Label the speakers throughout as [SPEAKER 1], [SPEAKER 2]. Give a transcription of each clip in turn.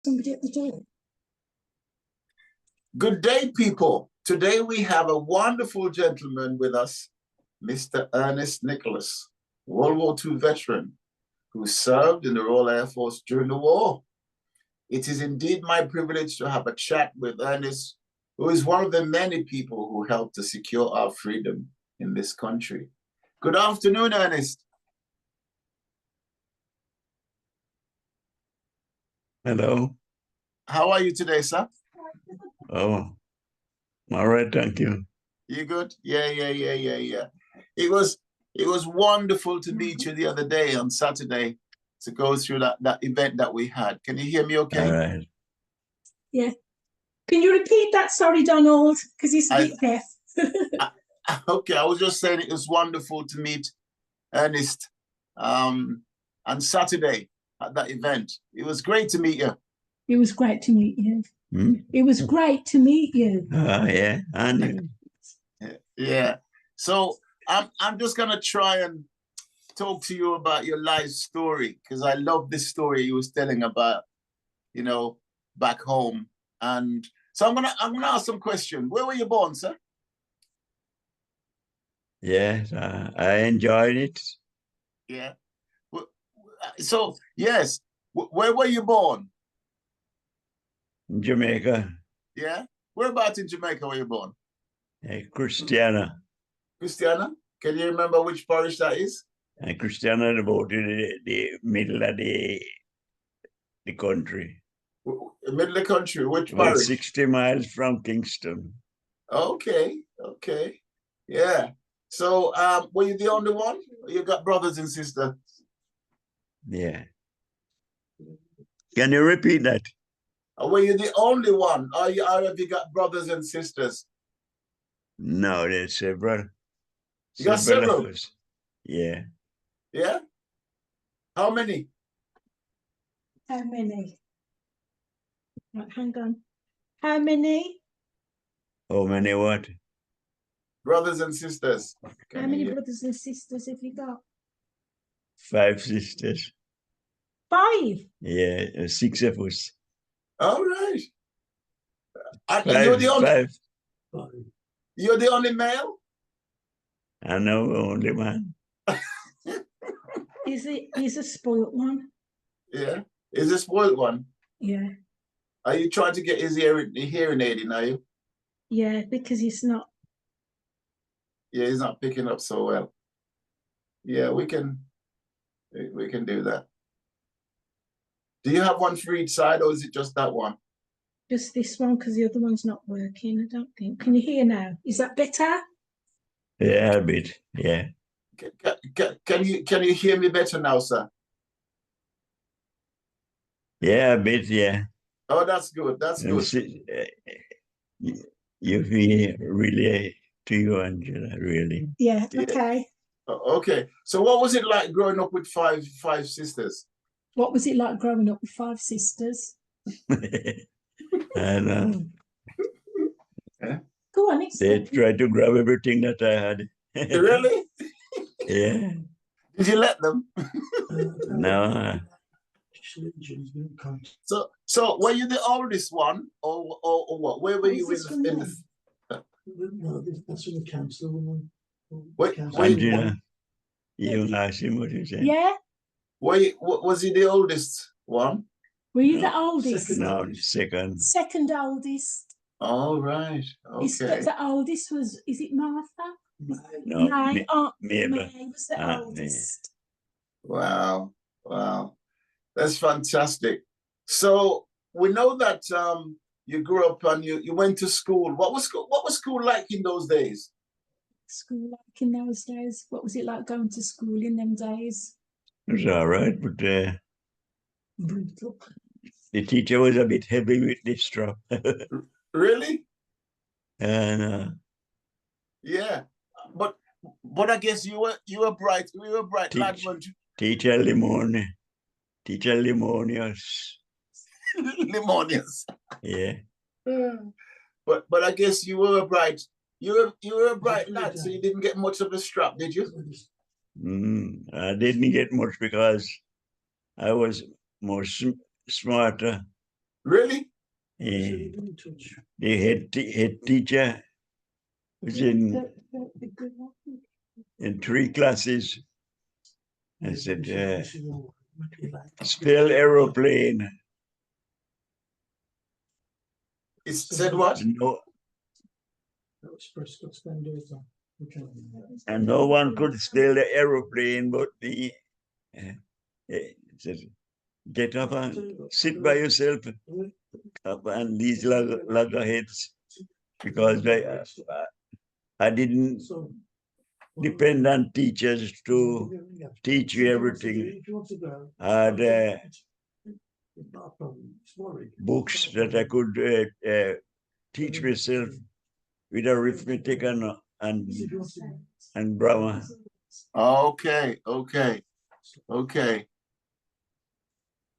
[SPEAKER 1] Somebody at the door.
[SPEAKER 2] Good day, people. Today we have a wonderful gentleman with us, Mr. Ernest Nicholas, World War II veteran who served in the Royal Air Force during the war. It is indeed my privilege to have a chat with Ernest, who is one of the many people who helped to secure our freedom in this country. Good afternoon, Ernest.
[SPEAKER 3] Hello.
[SPEAKER 2] How are you today, sir?
[SPEAKER 3] Oh, all right, thank you.
[SPEAKER 2] You good? Yeah. It was wonderful to meet you the other day on Saturday to go through that event that we had. Can you hear me okay?
[SPEAKER 3] All right.
[SPEAKER 1] Yeah. Can you repeat that? Sorry, Donald, because he's a bit deaf.
[SPEAKER 2] Okay, I was just saying it was wonderful to meet Ernest on Saturday at that event. It was great to meet you.
[SPEAKER 1] It was great to meet you. It was great to meet you.
[SPEAKER 3] Yeah, and
[SPEAKER 2] Yeah. So I'm just gonna try and talk to you about your life story, because I love this story you was telling about, you know, back home. And so I'm gonna ask some questions. Where were you born, sir?
[SPEAKER 3] yes, I enjoyed it.
[SPEAKER 2] Yeah. So yes, where were you born?
[SPEAKER 3] In Jamaica,
[SPEAKER 2] Yeah. Whereabouts in Jamaica were you born?
[SPEAKER 3] Christiana.
[SPEAKER 2] Christiana? Can you remember which parish that is?
[SPEAKER 3] Christiana about the middle of the country.
[SPEAKER 2] Middle of the country, which
[SPEAKER 3] About
[SPEAKER 2] parish?
[SPEAKER 3] 60 miles from Kingston.
[SPEAKER 2] Okay. Yeah. So were you the only one? Or you got brothers and sisters?
[SPEAKER 3] Yeah. Can you repeat that?
[SPEAKER 2] Were you the only one? Or have you got brothers and sisters?
[SPEAKER 3] No, there's several.
[SPEAKER 2] You got several?
[SPEAKER 3] of us. Yeah.
[SPEAKER 2] Yeah? How many?
[SPEAKER 1] How many? Right, hang on. How many?
[SPEAKER 3] How many what?
[SPEAKER 2] Brothers and sisters.
[SPEAKER 1] How many brothers and sisters have you got?
[SPEAKER 3] 5 sisters.
[SPEAKER 1] 5.
[SPEAKER 3] Yeah, 6 of us.
[SPEAKER 2] All right. And
[SPEAKER 3] 5,
[SPEAKER 2] you're the only
[SPEAKER 3] 5.
[SPEAKER 2] You're the only male?
[SPEAKER 3] I know only man.
[SPEAKER 1] He's a spoilt one.
[SPEAKER 2] Yeah. Is a spoiled one?
[SPEAKER 1] Yeah.
[SPEAKER 2] Are you trying to get his hearing aid in, are you?
[SPEAKER 1] Yeah, because he's not.
[SPEAKER 2] Yeah, he's not picking up so well. Yeah, we can do that. Do you have one for each side, or is it just that one?
[SPEAKER 1] Just this one, because the other one's not working, I don't think. Can you hear now? Is that better?
[SPEAKER 3] Yeah, a bit. Yeah.
[SPEAKER 2] Can you hear me better now, sir?
[SPEAKER 3] Yeah, a bit. Yeah.
[SPEAKER 2] Oh, that's good. That's good.
[SPEAKER 3] You feel really to you, Angela. Really.
[SPEAKER 1] Yeah. Okay.
[SPEAKER 2] Okay. So, what was it like growing up with five sisters?
[SPEAKER 1] What was it like growing up with 5 sisters?
[SPEAKER 3] I know.
[SPEAKER 2] Yeah.
[SPEAKER 1] Go on,
[SPEAKER 3] They tried to grab everything that I had.
[SPEAKER 2] Really?
[SPEAKER 3] Yeah.
[SPEAKER 2] Did you let them?
[SPEAKER 3] No.
[SPEAKER 2] So were you the oldest one, or what? Where were you in the?
[SPEAKER 4] No, that's from the council.
[SPEAKER 3] Angela, you asked him what you said.
[SPEAKER 1] Yeah.
[SPEAKER 2] Was he the oldest one?
[SPEAKER 1] Were you the oldest?
[SPEAKER 3] No, second.
[SPEAKER 1] Second oldest.
[SPEAKER 2] All right. Okay.
[SPEAKER 1] The oldest is it Martha?
[SPEAKER 3] No,
[SPEAKER 1] May
[SPEAKER 3] Mabel.
[SPEAKER 1] was the oldest.
[SPEAKER 2] Wow. That's fantastic. So we know that you grew up and you went to school. What was school like in those days?
[SPEAKER 1] School like in those days? What was it like going to school in them days?
[SPEAKER 3] It was all right, but
[SPEAKER 1] Brutal.
[SPEAKER 3] the teacher was a bit heavy with this stuff.
[SPEAKER 2] Really?
[SPEAKER 3] And
[SPEAKER 2] yeah, but I guess you were bright. We were bright lad, weren't you?
[SPEAKER 3] Teacher Lemonius.
[SPEAKER 2] Lemonius.
[SPEAKER 3] Yeah.
[SPEAKER 2] But I guess you were a bright. You were a bright lad, so you didn't get much of a strap, did you?
[SPEAKER 3] I didn't get much because I was more smarter
[SPEAKER 2] Really?
[SPEAKER 3] Eh, the head teacher was in 3 classes. I said, spell aeroplane.
[SPEAKER 2] It said what?
[SPEAKER 3] No, and no one could spell the aeroplane, but the said, get up and sit by yourself up and these loggerheads, because I didn't depend on teachers to teach you everything. I had books that I could teach myself with arithmetic and grammar.
[SPEAKER 2] Okay, okay, okay.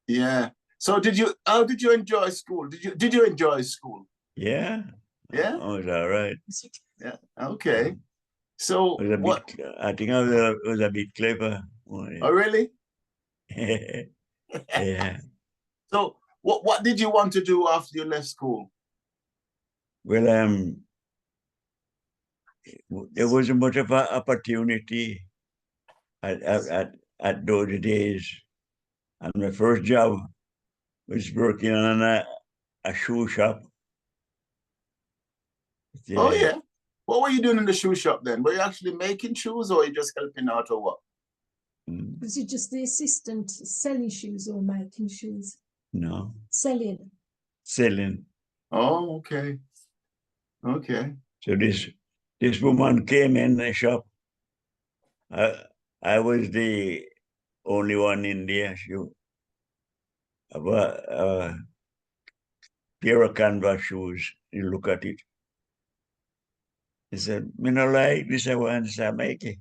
[SPEAKER 2] Yeah. So how did you enjoy school? Did you enjoy school?
[SPEAKER 3] Yeah.
[SPEAKER 2] Yeah?
[SPEAKER 3] Oh, it was all right.
[SPEAKER 2] Yeah. Okay. So
[SPEAKER 3] I think I was a bit clever.
[SPEAKER 2] Oh, really?
[SPEAKER 3] Yeah.
[SPEAKER 2] So what did you want to do after you left school?
[SPEAKER 3] Well, there wasn't much of an opportunity at those days. And my first job was working on a shoe shop.
[SPEAKER 2] Oh, yeah. What were you doing in the shoe shop then? Were you actually making shoes, or were you just helping out, or what?
[SPEAKER 1] Was you just the assistant selling shoes or making shoes?
[SPEAKER 3] No.
[SPEAKER 1] Selling.
[SPEAKER 3] Selling.
[SPEAKER 2] Oh, okay. Okay.
[SPEAKER 3] So this woman came in the shop. I was the only one in there. She a pair of canvas shoes. You look at it. He said, "Me no like this one, so make it.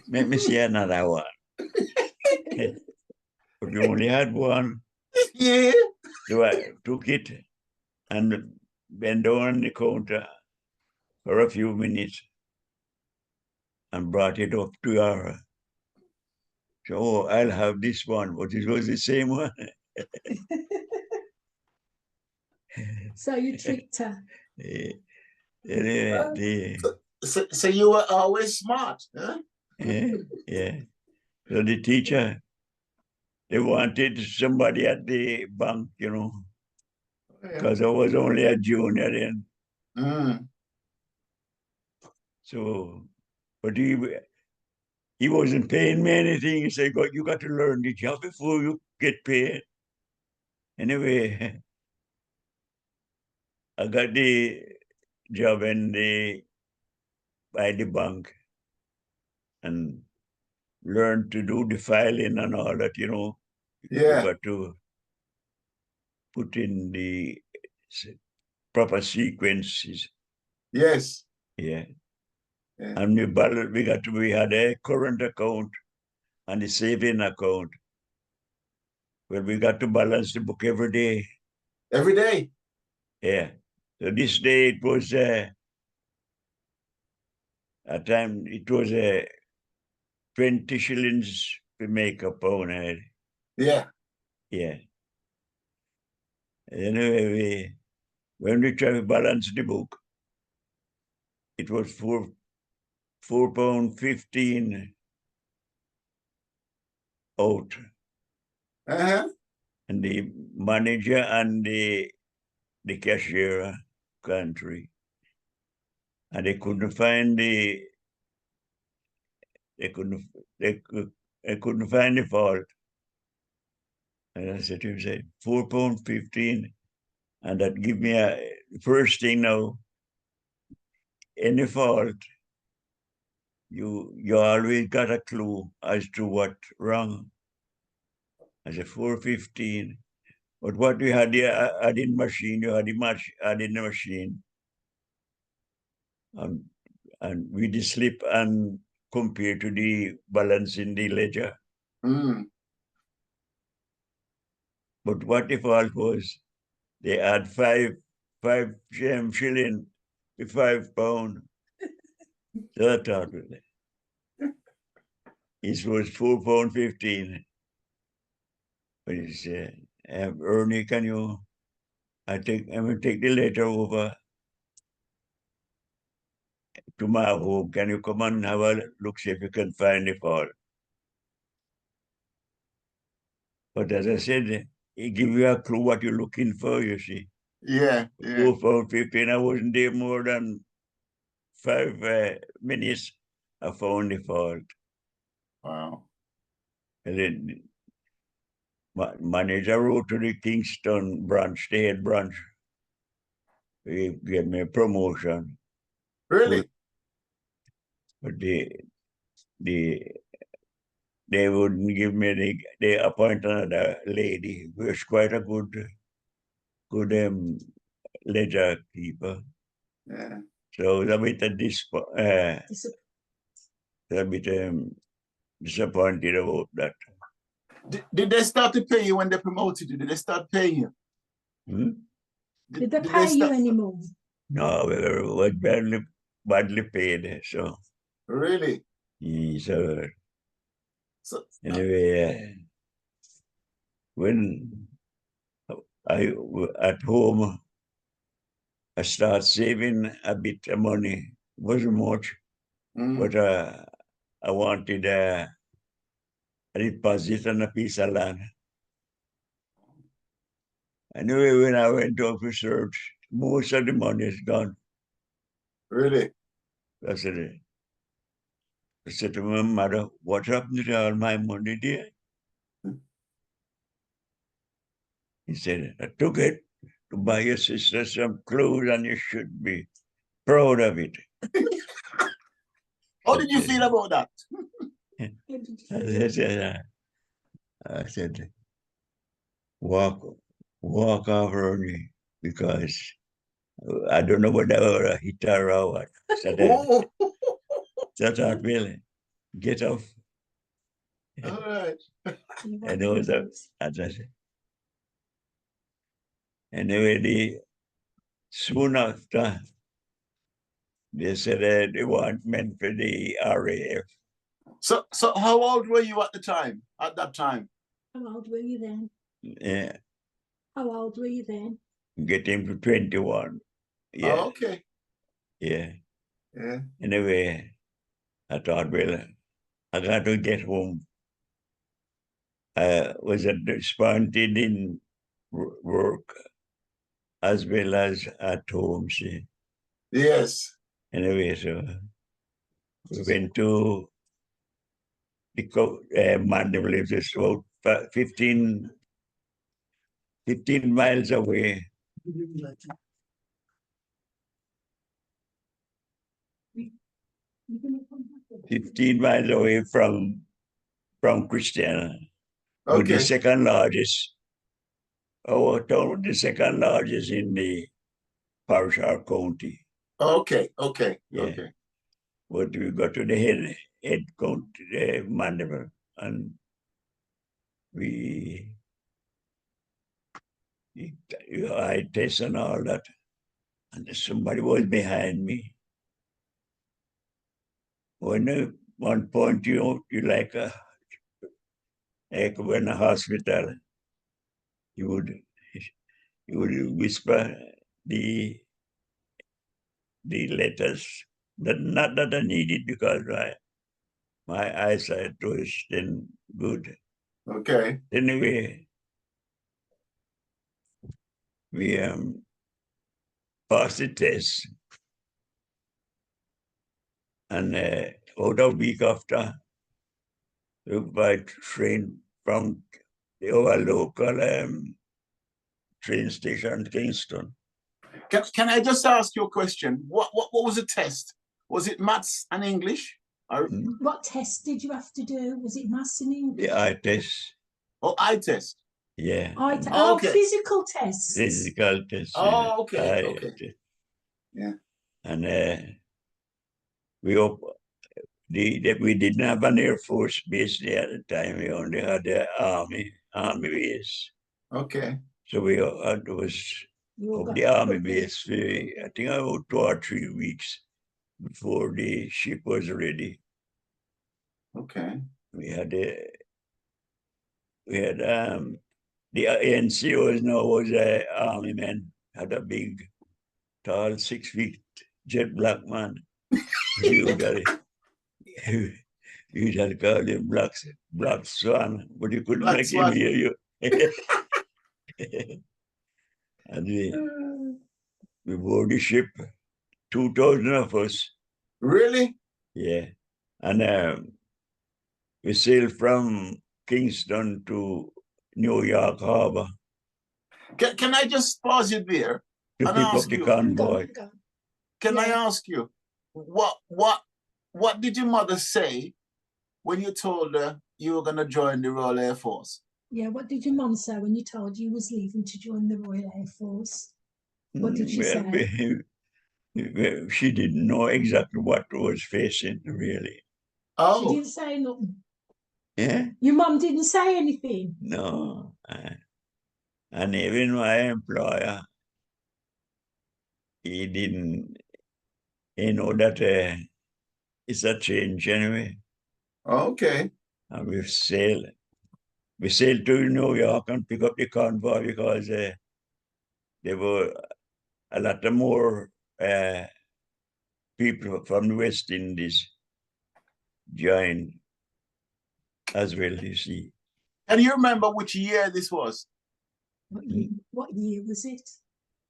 [SPEAKER 3] Make me see another one." But we only had one.
[SPEAKER 2] Yeah.
[SPEAKER 3] So I took it and bent down on the counter for a few minutes and brought it up to her. So, oh, I'll have this one, but it was the same one.
[SPEAKER 1] So you tricked her.
[SPEAKER 2] So you were always smart, huh?
[SPEAKER 3] Yeah. So the teacher, they wanted somebody at the bank, because I was only a junior then.
[SPEAKER 2] Mm.
[SPEAKER 3] So, but he wasn't paying me anything. He said, you got to learn the job before you get paid. Anyway, I got the job by the bank and learned to do the filing and all that, You
[SPEAKER 2] Yeah.
[SPEAKER 3] got to put in the proper sequences.
[SPEAKER 2] Yes.
[SPEAKER 3] Yeah.
[SPEAKER 2] Yeah.
[SPEAKER 3] And we had a current account and a saving account. Well, we got to balance the book every day.
[SPEAKER 2] Every day?
[SPEAKER 3] Yeah. So this day it was at time it was 20 shillings to make a pound.
[SPEAKER 2] Yeah.
[SPEAKER 3] Yeah. Anyway, when we tried to balance the book, it was £4.15 out.
[SPEAKER 2] Uh-huh.
[SPEAKER 3] And the manager and the cashier country. And they couldn't find they couldn't find the fault. And I said to him, say, £4.15. And that give me a first thing now, any fault, you always got a clue as to what wrong. I said, 4.15. But what we had there, adding machine, you had adding the machine. And we the slip and compare to the balance in the ledger.
[SPEAKER 2] Mm.
[SPEAKER 3] But what the fault was, they had five shilling with £5. So I thought, it was £4.15. But he said, Ernie, can you I'm gonna take the letter over to my home. Can you come and have a look, see if you can find the fault? But as I said, it give you a clue what you're looking for, you see.
[SPEAKER 2] Yeah, yeah.
[SPEAKER 3] 4:15, I wasn't there more than 5 minutes. I found the fault.
[SPEAKER 2] Wow.
[SPEAKER 3] And then manager wrote to the Kingston branch, the head branch. He gave me a promotion.
[SPEAKER 2] Really?
[SPEAKER 3] But they wouldn't give me they appointed another lady who was quite a good ledger keeper.
[SPEAKER 2] Yeah.
[SPEAKER 3] So it was a bit a bit disappointed about that.
[SPEAKER 2] Did they start to pay you when they promoted you? Did they start paying you?
[SPEAKER 3] Hmm?
[SPEAKER 1] Did they pay you anymore?
[SPEAKER 3] No, we were badly paid. So
[SPEAKER 2] Really?
[SPEAKER 3] so
[SPEAKER 2] So,
[SPEAKER 3] anyway, when I at home, I start saving a bit of money. Wasn't much, but I wanted a deposit on a piece of land. Anyway, when I went off to search, most of the money is gone.
[SPEAKER 2] really?
[SPEAKER 3] I said to my mother, what happened to all my money, dear? He said, I took it to buy your sister some clothes and you should be proud of it.
[SPEAKER 2] How did you feel about that?
[SPEAKER 3] I said, walk off, Ernie, because I don't know whether I hit her or what. So
[SPEAKER 2] Oh,
[SPEAKER 3] I thought, really, get off.
[SPEAKER 2] all right.
[SPEAKER 3] And it was as I said. Anyway, soon after, they said they weren't meant for the RAF.
[SPEAKER 2] So how old were you at that time?
[SPEAKER 1] How old were you then?
[SPEAKER 3] Yeah,
[SPEAKER 1] How old were you then?
[SPEAKER 3] getting to 21. Yeah,
[SPEAKER 2] Oh, okay.
[SPEAKER 3] yeah.
[SPEAKER 2] Yeah.
[SPEAKER 3] Anyway, I thought, well, I got to get home. I was disappointed in work as well as at home, see.
[SPEAKER 2] Yes.
[SPEAKER 3] Anyway, so we went to the Mandeville, it's about 15 miles away. 15 miles away from Christiana. With the
[SPEAKER 2] Okay.
[SPEAKER 3] second largest, our town, the second largest in the parish or county.
[SPEAKER 2] Okay. Okay.
[SPEAKER 3] Yeah.
[SPEAKER 2] Okay.
[SPEAKER 3] But we got to the head county, the Mandeville, and I test and all that. And somebody was behind me. When at one point you like when a hospital, you would whisper the letters. Not that I needed because my eyesight was then good.
[SPEAKER 2] Okay.
[SPEAKER 3] Anyway, we passed the test, and about a week after, we by train from our local train station, Kingston.
[SPEAKER 2] Can I just ask you a question? What was the test? Was it maths and English?
[SPEAKER 1] What test did you have to do? Was it maths and English?
[SPEAKER 3] The eye test.
[SPEAKER 2] Oh, eye test.
[SPEAKER 3] Yeah.
[SPEAKER 2] Okay.
[SPEAKER 1] Physical tests.
[SPEAKER 3] Physical test.
[SPEAKER 2] Oh, okay.
[SPEAKER 3] Eye
[SPEAKER 2] Okay.
[SPEAKER 3] test.
[SPEAKER 2] Yeah.
[SPEAKER 3] And we didn't have an Air Force base there at the time. We only had the Army base.
[SPEAKER 2] Okay.
[SPEAKER 3] So we was of the Army base for, I think, about 2 or 3 weeks before the ship was ready.
[SPEAKER 2] Okay.
[SPEAKER 3] We had the NCOs now was Army men, had a big, tall, 6 feet jet black man. Usually, usually call him Black Swan, but you couldn't
[SPEAKER 2] Black
[SPEAKER 3] make him
[SPEAKER 2] Swan.
[SPEAKER 3] hear you. And we board the ship, 2,000 of us.
[SPEAKER 2] Really?
[SPEAKER 3] Yeah. And we sailed from Kingston to New York Harbor
[SPEAKER 2] Can I just pause you there
[SPEAKER 3] to
[SPEAKER 2] and
[SPEAKER 3] pick up
[SPEAKER 2] ask
[SPEAKER 3] the
[SPEAKER 2] you?
[SPEAKER 3] convoy.
[SPEAKER 2] Can I
[SPEAKER 1] Yeah.
[SPEAKER 2] ask you what did your mother say when you told her you were gonna join the Royal Air Force?
[SPEAKER 1] Yeah, what did your mum say when you told you was leaving to join the Royal Air Force? What did she
[SPEAKER 3] Well,
[SPEAKER 1] say?
[SPEAKER 3] she didn't know exactly what was facing, really.
[SPEAKER 1] She
[SPEAKER 2] Oh,
[SPEAKER 1] didn't say nothing.
[SPEAKER 3] Yeah,
[SPEAKER 1] Your mum didn't say anything.
[SPEAKER 3] no. And even my employer, he didn't, that it's a change anyway.
[SPEAKER 2] okay.
[SPEAKER 3] And we sailed to New York and pick up the convoy because there were a lot of more people from the West Indies joined as well, you see.
[SPEAKER 2] Can you remember which year this was?
[SPEAKER 1] What year was it?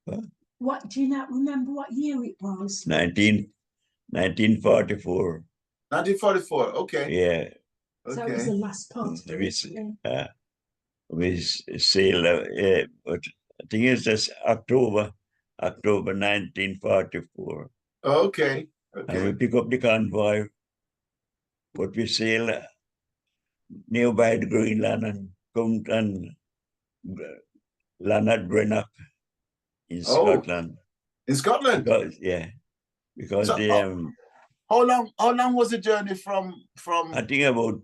[SPEAKER 3] What?
[SPEAKER 1] What do you not remember what year it was?
[SPEAKER 3] 1944.
[SPEAKER 2] 1944. Okay.
[SPEAKER 3] Yeah.
[SPEAKER 1] So it was the
[SPEAKER 2] Okay.
[SPEAKER 1] last part of
[SPEAKER 3] We,
[SPEAKER 1] it. Yeah.
[SPEAKER 3] we sailed, but I think it's just October 1944.
[SPEAKER 2] Okay.
[SPEAKER 3] And we
[SPEAKER 2] Okay.
[SPEAKER 3] pick up the convoy, but we sail nearby the Greenland and come and land at Greenock in
[SPEAKER 2] Oh,
[SPEAKER 3] Scotland.
[SPEAKER 2] in Scotland.
[SPEAKER 3] Because
[SPEAKER 2] So
[SPEAKER 3] the
[SPEAKER 2] how long was the journey from
[SPEAKER 3] I think about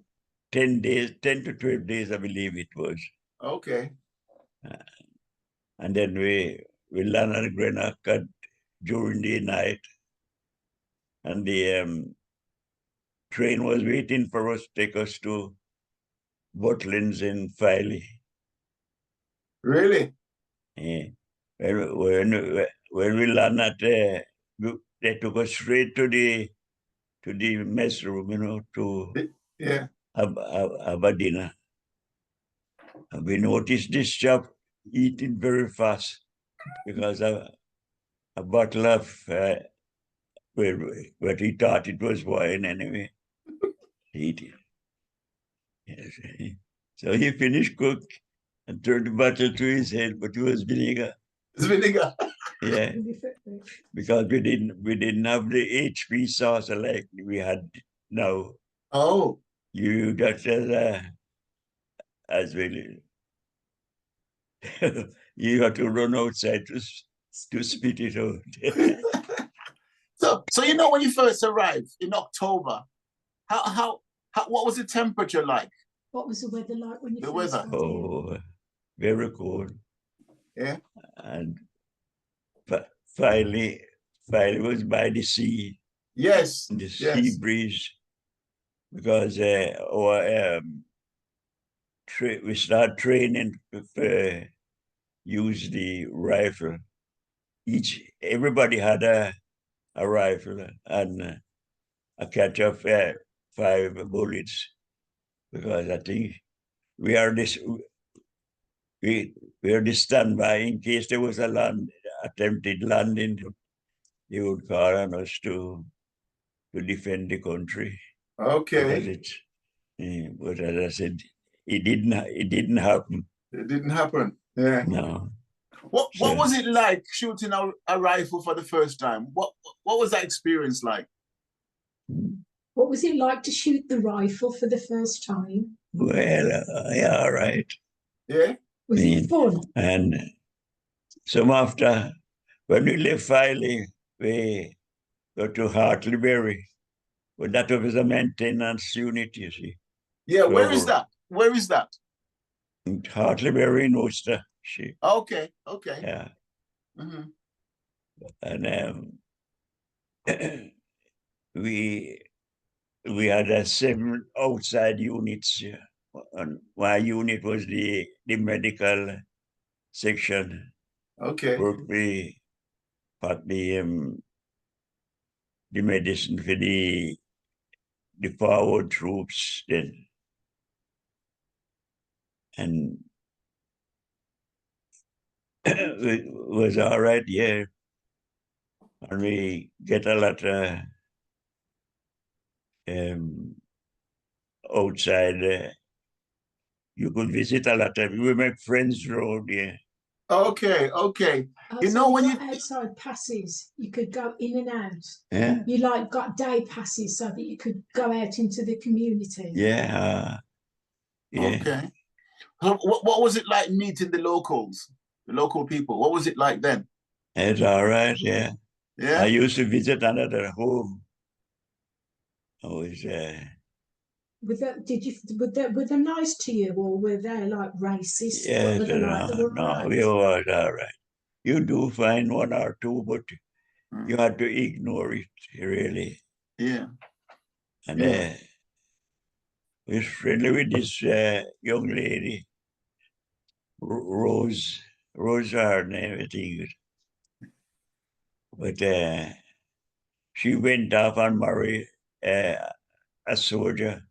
[SPEAKER 3] 10 days, 10 to 12 days, I believe it was.
[SPEAKER 2] Okay.
[SPEAKER 3] And then we landed at Greenock during the night, and the train was waiting for us to take us to Butlins in Filey.
[SPEAKER 2] Really?
[SPEAKER 3] Yeah. When we landed there, they took us straight to the mess room, to
[SPEAKER 2] Yeah.
[SPEAKER 3] have a dinner. And we noticed this chap eating very fast because a bottle of what he thought it was wine anyway. He eat it. Yes. So he finished cook and turned the bottle to his head, but it was vinegar.
[SPEAKER 2] It's vinegar.
[SPEAKER 3] Yeah, because we didn't have the HP sauce like we had now.
[SPEAKER 2] Oh.
[SPEAKER 3] You just as well. You have to run outside to spit it out.
[SPEAKER 2] So when you first arrived in October, how what was the temperature like?
[SPEAKER 1] What was the weather like when you
[SPEAKER 2] The
[SPEAKER 1] first
[SPEAKER 2] weather.
[SPEAKER 1] got here?
[SPEAKER 3] Oh, very cold.
[SPEAKER 2] Yeah.
[SPEAKER 3] And finally was by the sea.
[SPEAKER 2] Yes.
[SPEAKER 3] The sea
[SPEAKER 2] Yes.
[SPEAKER 3] breeze, because we start training to use the rifle. Everybody had a rifle and a catch of 5 bullets, because I think we are this we are the standby in case there was attempted landing. They would call on us to defend the country, because
[SPEAKER 2] Okay.
[SPEAKER 3] it's. But as I said, it didn't happen.
[SPEAKER 2] It didn't happen. Yeah.
[SPEAKER 3] No.
[SPEAKER 2] What
[SPEAKER 3] So,
[SPEAKER 2] was it like shooting a rifle for the first time? What was that experience like?
[SPEAKER 1] What was it like to shoot the rifle for the first time?
[SPEAKER 3] well, yeah, all right.
[SPEAKER 2] Yeah.
[SPEAKER 1] Was it fun?
[SPEAKER 3] And some after, when we left Filey, we go to Hartleyberry. But that was a maintenance unit, you see.
[SPEAKER 2] Yeah. Where is
[SPEAKER 3] So,
[SPEAKER 2] that? Where is that?
[SPEAKER 3] Hartleyberry in Ulster, see.
[SPEAKER 2] Okay. Okay.
[SPEAKER 3] Yeah.
[SPEAKER 2] Mm-hmm.
[SPEAKER 3] And we had 7 outside units. And my unit was the medical section.
[SPEAKER 2] Okay.
[SPEAKER 3] worked me, pack the medicine for the forward troops then. And it was all right, yeah. And we get a lot of outside. You could visit a lot of, we make friends road, yeah.
[SPEAKER 2] Okay. Okay.
[SPEAKER 1] Oh,
[SPEAKER 2] You
[SPEAKER 1] so
[SPEAKER 2] know
[SPEAKER 1] you
[SPEAKER 2] when
[SPEAKER 1] got
[SPEAKER 2] you
[SPEAKER 1] outside passes, you could go in and out.
[SPEAKER 3] Yeah,
[SPEAKER 1] You like got day passes so that you could go out into the community.
[SPEAKER 3] yeah, yeah.
[SPEAKER 2] okay. So what was it like meeting the locals, the local people? What was it like then?
[SPEAKER 3] It's all right, yeah. I
[SPEAKER 2] Yeah.
[SPEAKER 3] used to visit another home. I was,
[SPEAKER 1] Were they nice to you, or were they like racist? What
[SPEAKER 3] yes,
[SPEAKER 1] were they like? They
[SPEAKER 3] no,
[SPEAKER 1] were
[SPEAKER 3] no,
[SPEAKER 1] right.
[SPEAKER 3] we was all right. You do find one or two, but you had to ignore it, really.
[SPEAKER 2] Yeah.
[SPEAKER 3] And
[SPEAKER 2] Yeah.
[SPEAKER 3] we was friendly with this young lady, Rose her name, I think. But she went off and married a soldier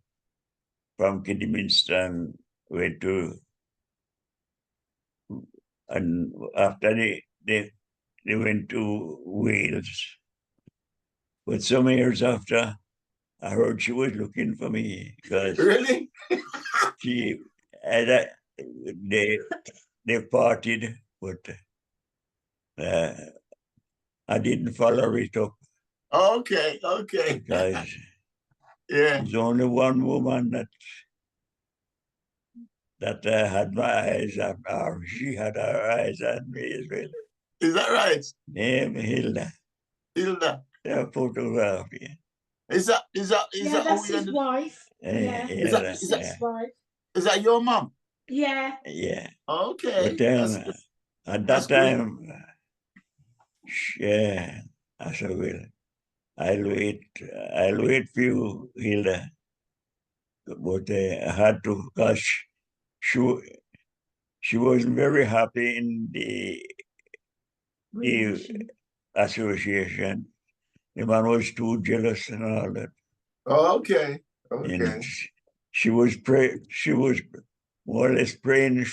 [SPEAKER 3] from Kidderminster and went to, and after they went to Wales. But some years after, I heard she was looking for me because
[SPEAKER 2] Really?
[SPEAKER 3] she had they partied, but uh, I didn't follow it up
[SPEAKER 2] Okay. Okay.
[SPEAKER 3] because
[SPEAKER 2] Yeah.
[SPEAKER 3] there's only one woman that had my eyes on her. She had her eyes on me as well.
[SPEAKER 2] Is that right?
[SPEAKER 3] Name Hilda.
[SPEAKER 2] Hilda.
[SPEAKER 3] Yeah, photograph. Yeah,
[SPEAKER 2] Is that who
[SPEAKER 1] That's
[SPEAKER 2] you
[SPEAKER 1] his
[SPEAKER 2] ended?
[SPEAKER 1] wife.
[SPEAKER 3] yeah,
[SPEAKER 1] That's
[SPEAKER 3] yeah,
[SPEAKER 1] his wife.
[SPEAKER 2] Is that your mom?
[SPEAKER 1] Yeah.
[SPEAKER 3] yeah.
[SPEAKER 2] Okay.
[SPEAKER 3] But
[SPEAKER 2] That's good.
[SPEAKER 3] at
[SPEAKER 2] That's
[SPEAKER 3] that
[SPEAKER 2] good.
[SPEAKER 3] time, yeah, I said, well, I'll wait. I'll wait for you, Hilda. But I had to because she, she wasn't very happy in the association. The man was too jealous and all that.
[SPEAKER 2] Okay.
[SPEAKER 3] And
[SPEAKER 2] Okay.
[SPEAKER 3] she was more or less praying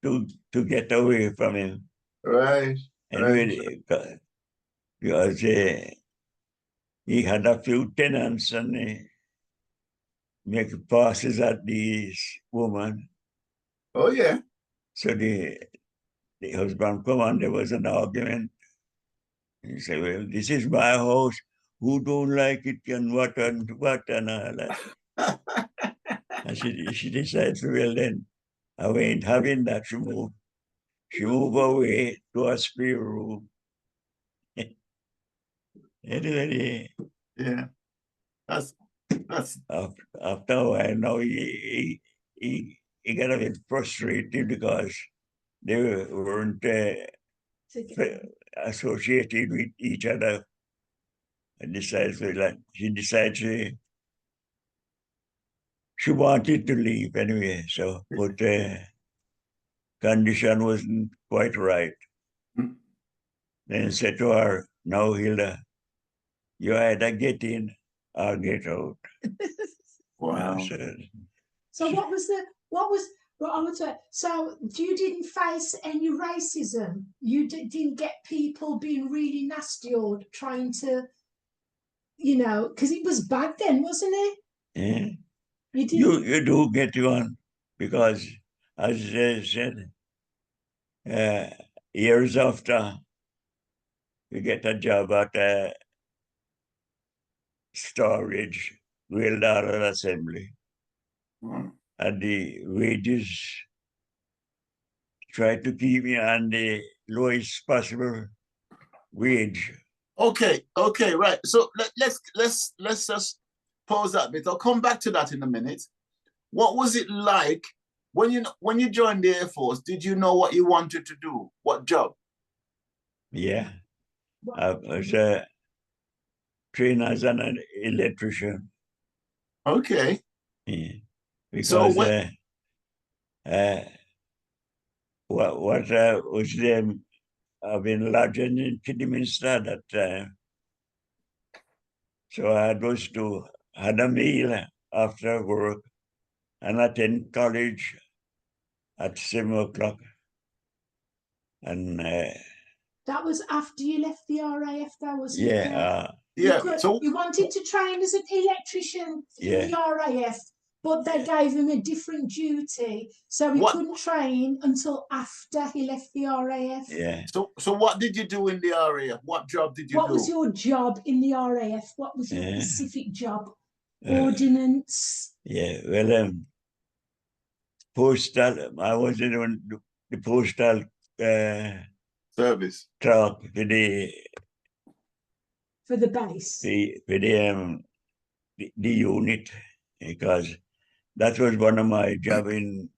[SPEAKER 3] to get away from him.
[SPEAKER 2] Right.
[SPEAKER 3] And
[SPEAKER 2] Right.
[SPEAKER 3] because he had a few tenants and make passes at this woman.
[SPEAKER 2] Oh yeah.
[SPEAKER 3] So the husband come and there was an argument. He said, well, this is my house. Who don't like it and what and all that. And she decides, well then, I ain't having that. She moved away to a spare room. Anyway,
[SPEAKER 2] Yeah. That's
[SPEAKER 3] after a while now he got a bit frustrated because they weren't associated with each other. And decides like she decides she wanted to leave anyway. So, but condition wasn't quite right. Then I said to her, "Now, Hilda, you either get in or get out."
[SPEAKER 2] wow.
[SPEAKER 1] So what was what I would say? So you didn't face any racism. You didn't get people being really nasty or trying to, because it was bad then, wasn't it?
[SPEAKER 3] Yeah.
[SPEAKER 1] You didn't.
[SPEAKER 3] You do get one because, as I said, years after you get a job at a storage, wheel dollar assembly, and the wages try to keep me on the lowest possible wage.
[SPEAKER 2] Okay. Okay. Right. So let's just pause that bit. I'll come back to that in a minute. What was it like when you joined the Air Force? Did you know what you wanted to do? What job?
[SPEAKER 3] Yeah, I was trained as an electrician.
[SPEAKER 2] Okay.
[SPEAKER 3] Yeah.
[SPEAKER 2] So
[SPEAKER 3] Because
[SPEAKER 2] what?
[SPEAKER 3] what was them I've been lodging in Kidderminster that time. So I had a meal after work and attend college at 7 o'clock. And
[SPEAKER 1] That was after you left the RAF, though, wasn't it?
[SPEAKER 3] yeah,
[SPEAKER 2] Yeah. So
[SPEAKER 1] You wanted to train as an electrician in the RAF, but they gave him a different duty, so he
[SPEAKER 2] What-
[SPEAKER 1] couldn't train until after he left the RAF.
[SPEAKER 3] yeah.
[SPEAKER 2] so what did you do in the RAF? What job did you
[SPEAKER 1] What
[SPEAKER 2] do?
[SPEAKER 1] was your job in the RAF? What was your
[SPEAKER 3] Yeah.
[SPEAKER 1] specific job?
[SPEAKER 3] Uh,
[SPEAKER 1] Ordnance.
[SPEAKER 3] Yeah, well, postal. I was in the postal
[SPEAKER 2] Service.
[SPEAKER 3] truck
[SPEAKER 1] For the base.
[SPEAKER 3] the unit, because that was one of my job in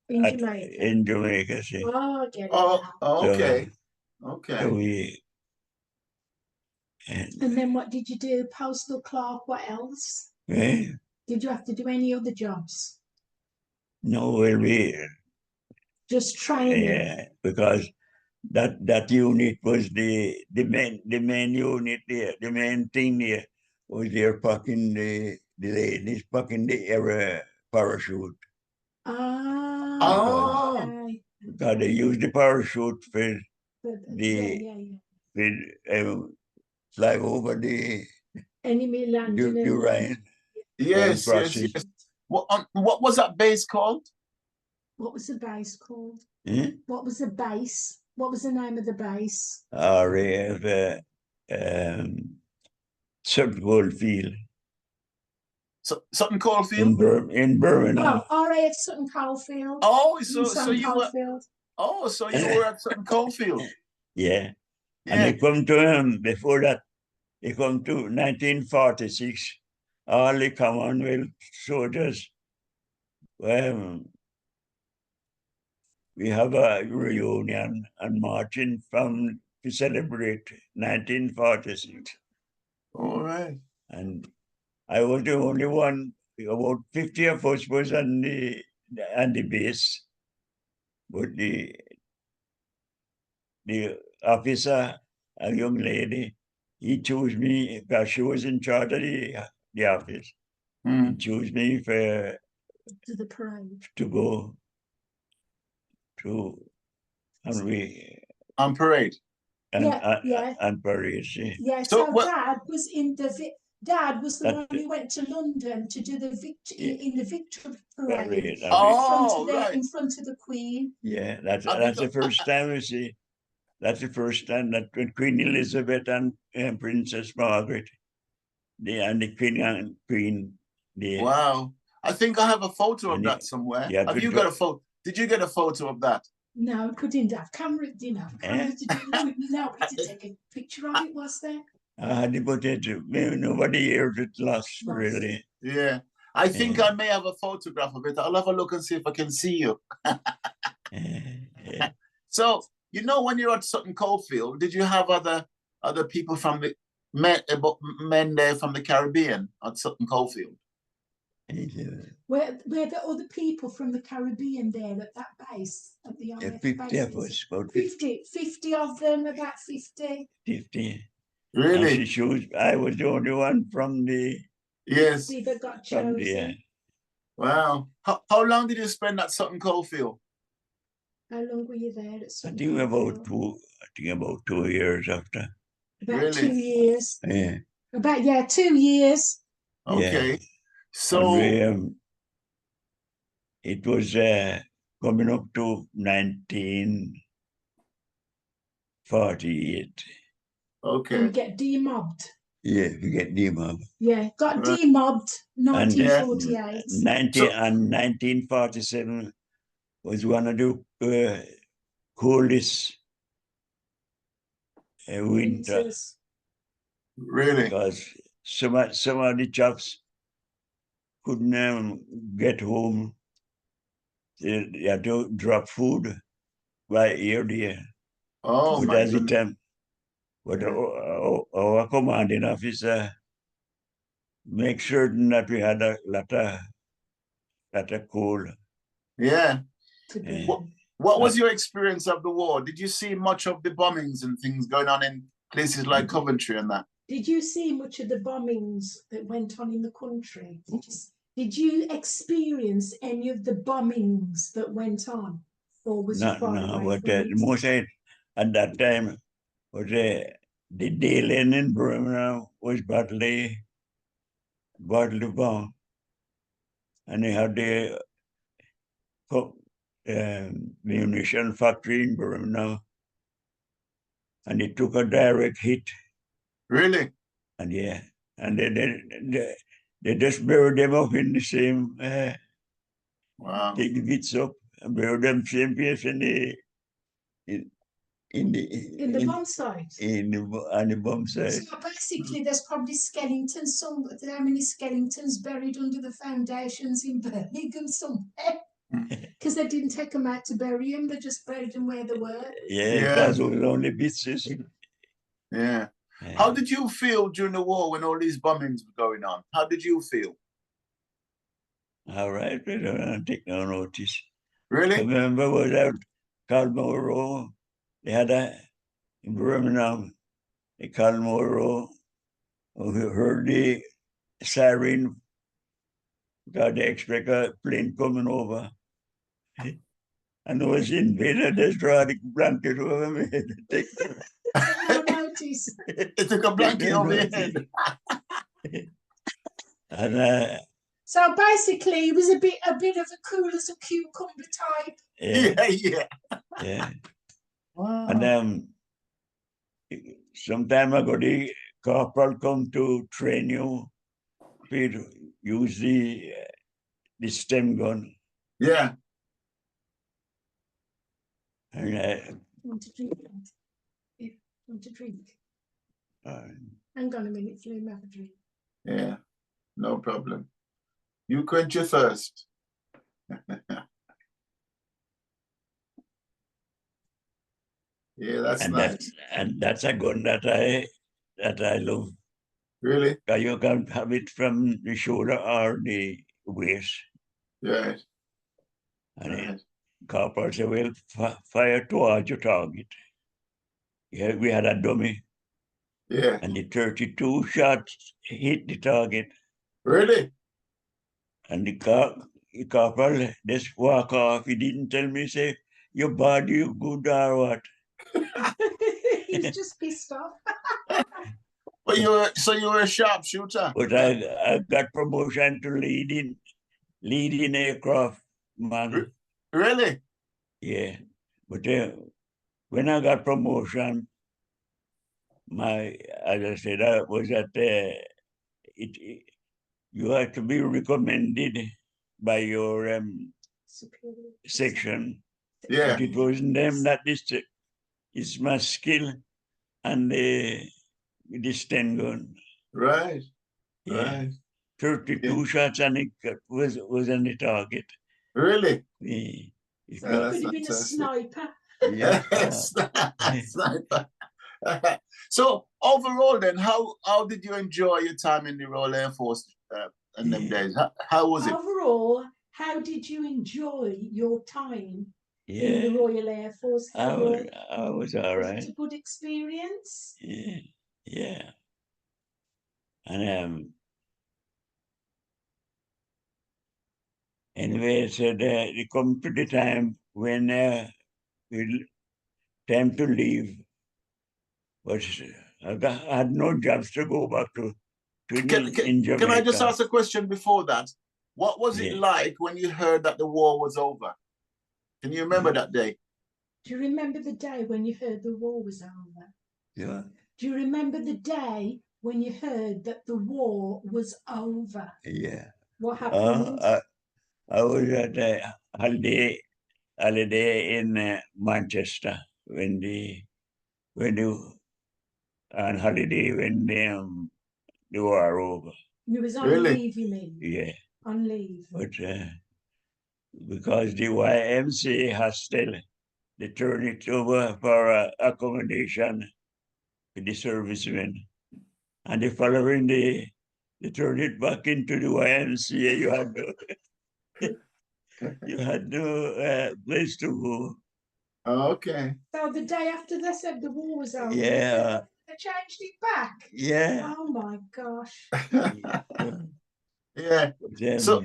[SPEAKER 1] Jamaica.
[SPEAKER 3] in Jamaica. See.
[SPEAKER 1] Oh, I get it
[SPEAKER 2] Oh,
[SPEAKER 1] now.
[SPEAKER 2] okay.
[SPEAKER 3] So
[SPEAKER 2] Okay.
[SPEAKER 3] we
[SPEAKER 1] And then what did you do? Postal clerk, what else?
[SPEAKER 3] eh,
[SPEAKER 1] Did you have to do any other jobs?
[SPEAKER 3] no, well,
[SPEAKER 1] Just training.
[SPEAKER 3] yeah, because that unit was the main unit there. The main thing there was there packing the ladies packing the air parachute.
[SPEAKER 2] Oh.
[SPEAKER 1] Okay.
[SPEAKER 3] Because they use the parachute for
[SPEAKER 1] Yeah.
[SPEAKER 3] fly over the
[SPEAKER 1] Enemy landing.
[SPEAKER 3] Rhine.
[SPEAKER 2] Yes, yes,
[SPEAKER 3] Crossing.
[SPEAKER 2] yes. What was that base called?
[SPEAKER 1] What was the base called?
[SPEAKER 3] Hmm?
[SPEAKER 1] What was the base? What was the name of the base?
[SPEAKER 3] RAF Sutton Field
[SPEAKER 2] So, Sutton Coldfield?
[SPEAKER 3] in Birmingham.
[SPEAKER 1] Oh, RAF Sutton Coldfield.
[SPEAKER 2] Oh,
[SPEAKER 1] In
[SPEAKER 2] so
[SPEAKER 1] Sutton
[SPEAKER 2] you were at Sutton Coldfield.
[SPEAKER 3] Yeah. And
[SPEAKER 2] Yeah.
[SPEAKER 3] they come to before that, they come to 1946, all the Commonwealth soldiers. We have a reunion and marching to celebrate 1946.
[SPEAKER 2] All right.
[SPEAKER 3] And I was the only one, about 50 of us was on the base. But the officer, a young lady, he chose me because she was in charge of the office. He chose me
[SPEAKER 1] To the parade.
[SPEAKER 3] to go to and we
[SPEAKER 2] On parade.
[SPEAKER 3] and parade. See.
[SPEAKER 1] Yeah,
[SPEAKER 2] So
[SPEAKER 1] so
[SPEAKER 2] what-
[SPEAKER 1] Dad was Dad was the
[SPEAKER 3] That-
[SPEAKER 1] one who went to London to do the in the victory parade
[SPEAKER 3] Parade.
[SPEAKER 2] Oh, right.
[SPEAKER 1] in front of the Queen.
[SPEAKER 3] Yeah, that's
[SPEAKER 2] I
[SPEAKER 3] the
[SPEAKER 2] think-
[SPEAKER 3] first time you see. That's the first time that when Queen Elizabeth and Princess Margaret, the Queen,
[SPEAKER 2] Wow. I think I have a photo of
[SPEAKER 3] And
[SPEAKER 2] that
[SPEAKER 3] it-
[SPEAKER 2] somewhere.
[SPEAKER 3] yeah,
[SPEAKER 2] Have
[SPEAKER 3] good
[SPEAKER 2] you
[SPEAKER 3] job.
[SPEAKER 2] got a photo? Did you get a photo of that?
[SPEAKER 1] No, couldn't have camera. Didn't have camera to do. Nobody to take a picture of it, was there?
[SPEAKER 3] I had to put it. Maybe nobody heard it lost really.
[SPEAKER 2] Yeah. I think
[SPEAKER 3] Yeah.
[SPEAKER 2] I may have a photograph of it. I'll have a look and see if I can see you.
[SPEAKER 3] Yeah.
[SPEAKER 2] So, when you're at Sutton Coldfield, did you have other people from the men there from the Caribbean at Sutton Coldfield?
[SPEAKER 1] Were there other people from the Caribbean there at that base at the RAF
[SPEAKER 3] 50
[SPEAKER 1] base?
[SPEAKER 3] of us, about
[SPEAKER 1] 50 of them, about 50.
[SPEAKER 3] 50.
[SPEAKER 2] Really?
[SPEAKER 3] And I was the only one from the
[SPEAKER 2] Yes.
[SPEAKER 1] 50 that got
[SPEAKER 3] from
[SPEAKER 1] chosen.
[SPEAKER 2] Wow. How long did you spend at Sutton Coldfield?
[SPEAKER 1] How long were you there at
[SPEAKER 3] I
[SPEAKER 1] Sutton
[SPEAKER 3] think
[SPEAKER 1] Coldfield?
[SPEAKER 3] about 2 years after.
[SPEAKER 1] About
[SPEAKER 2] Really?
[SPEAKER 1] 2 years.
[SPEAKER 3] Yeah.
[SPEAKER 1] About 2 years.
[SPEAKER 2] Okay.
[SPEAKER 3] Yeah.
[SPEAKER 2] So
[SPEAKER 3] And it was coming up to 1948.
[SPEAKER 1] And
[SPEAKER 2] okay.
[SPEAKER 1] you get demobbed.
[SPEAKER 3] Yeah, we get them.
[SPEAKER 1] Yeah, got
[SPEAKER 2] Right.
[SPEAKER 1] demobbed
[SPEAKER 3] And
[SPEAKER 1] 1948.
[SPEAKER 3] 1947 was one of the coldest winter
[SPEAKER 1] Winters.
[SPEAKER 2] Really?
[SPEAKER 3] because some of the chaps couldn't get home. They had to drop food by ear there.
[SPEAKER 2] Oh
[SPEAKER 3] But
[SPEAKER 2] my
[SPEAKER 3] as it
[SPEAKER 2] goodness.
[SPEAKER 3] but
[SPEAKER 2] Yeah.
[SPEAKER 3] our commanding officer make certain that we had a lot of coal.
[SPEAKER 2] Yeah.
[SPEAKER 1] To
[SPEAKER 3] Yeah.
[SPEAKER 1] burn.
[SPEAKER 2] What was your experience of the war? Did you see much of the bombings and things going on in places like Coventry and that?
[SPEAKER 1] Did you see much of the bombings that went on in the country? Did you experience any of the bombings that went on? Or was you
[SPEAKER 3] No,
[SPEAKER 1] far
[SPEAKER 3] no,
[SPEAKER 1] away
[SPEAKER 3] but
[SPEAKER 1] from it?
[SPEAKER 3] the most at that time was the day lane in Birmingham was badly bombed. And they had the munition factory in Birmingham. And it took a direct hit.
[SPEAKER 2] Really?
[SPEAKER 3] And yeah, and they just buried them up in the same,
[SPEAKER 2] Wow.
[SPEAKER 3] take the bits up and bury them same place in the
[SPEAKER 1] bomb site.
[SPEAKER 3] On the bomb site.
[SPEAKER 1] So basically, there's probably skeletons. How many skeletons buried under the foundations in Birmingham somewhere? Because they didn't take them out to bury them; they just buried them where they were.
[SPEAKER 3] Yeah,
[SPEAKER 2] Yeah.
[SPEAKER 3] because it was only bits.
[SPEAKER 2] Yeah. How did you feel during the war when all these bombings were going on? How did you feel?
[SPEAKER 3] All right, I don't take no notice.
[SPEAKER 2] Really?
[SPEAKER 3] I remember was out Calmore Row. They had in Birmingham, the Calmore Row. We heard the siren. God, they expect a plane coming over. And I was in bed, I just draw the blanket over me.
[SPEAKER 1] No notice.
[SPEAKER 2] It took a blanket over your head.
[SPEAKER 3] And
[SPEAKER 1] So basically, it was a bit of a cool as a cucumber type.
[SPEAKER 2] Yeah.
[SPEAKER 3] yeah.
[SPEAKER 2] Wow.
[SPEAKER 3] And sometime ago, the corporal come to train you to use the stem gun.
[SPEAKER 2] Yeah.
[SPEAKER 3] And
[SPEAKER 1] Want to drink? Yeah, want to drink? Hang on a minute, Flume, have a drink.
[SPEAKER 2] Yeah. No problem. You quench your thirst. Yeah, that's nice.
[SPEAKER 3] That's a gun that I love.
[SPEAKER 2] Really?
[SPEAKER 3] You can have it from the shoulder or the waist.
[SPEAKER 2] Right.
[SPEAKER 3] And
[SPEAKER 2] Right.
[SPEAKER 3] corporal said, well, fire towards your target. Yeah, we had a dummy.
[SPEAKER 2] Yeah.
[SPEAKER 3] And the 32 shots hit the target.
[SPEAKER 2] Really?
[SPEAKER 3] And the corporal just walk off. He didn't tell me, say, your body, you good or what?
[SPEAKER 1] He was just pissed off.
[SPEAKER 2] But you were a sharpshooter.
[SPEAKER 3] But I got promotion to leading aircraft, man.
[SPEAKER 2] Really?
[SPEAKER 3] Yeah. But when I got promotion, as I said, I was at you have to be recommended by your section.
[SPEAKER 2] Yeah.
[SPEAKER 3] But it wasn't them that it's my skill and the stem gun.
[SPEAKER 2] Right.
[SPEAKER 3] Yeah.
[SPEAKER 2] Right.
[SPEAKER 3] 32 shots and it was on the target.
[SPEAKER 2] Really?
[SPEAKER 3] Yeah.
[SPEAKER 1] So he could have been a sniper.
[SPEAKER 3] Yeah.
[SPEAKER 2] Sniper. So overall then, how did you enjoy your time in the Royal Air Force in them days? How was it?
[SPEAKER 1] Overall, how did you enjoy your time in the Royal Air Force?
[SPEAKER 3] I was all right.
[SPEAKER 1] Was it a good experience?
[SPEAKER 3] Yeah. Yeah. And anyway, so they come to the time when time to leave. But I had no jobs to go back to in Jamaica.
[SPEAKER 2] Can I just ask a question before that? What was it like when you heard that the war was over? Can you remember that day?
[SPEAKER 1] Do you remember the day when you heard the war was over?
[SPEAKER 3] Yeah.
[SPEAKER 1] Do you remember the day when you heard that the war was over?
[SPEAKER 3] Yeah.
[SPEAKER 1] What happened?
[SPEAKER 3] I was at a holiday in Manchester when on holiday when the war over.
[SPEAKER 1] You was on leave, you mean?
[SPEAKER 3] Yeah.
[SPEAKER 1] On leave.
[SPEAKER 3] But because the YMCA hostel, they turned it over for accommodation for the servicemen. And the following day, they turned it back into the YMCA. You had no place to go.
[SPEAKER 2] Okay.
[SPEAKER 1] So the day after they said the war was over,
[SPEAKER 3] Yeah.
[SPEAKER 1] they changed it back.
[SPEAKER 3] Yeah.
[SPEAKER 1] Oh my gosh.
[SPEAKER 2] Yeah. So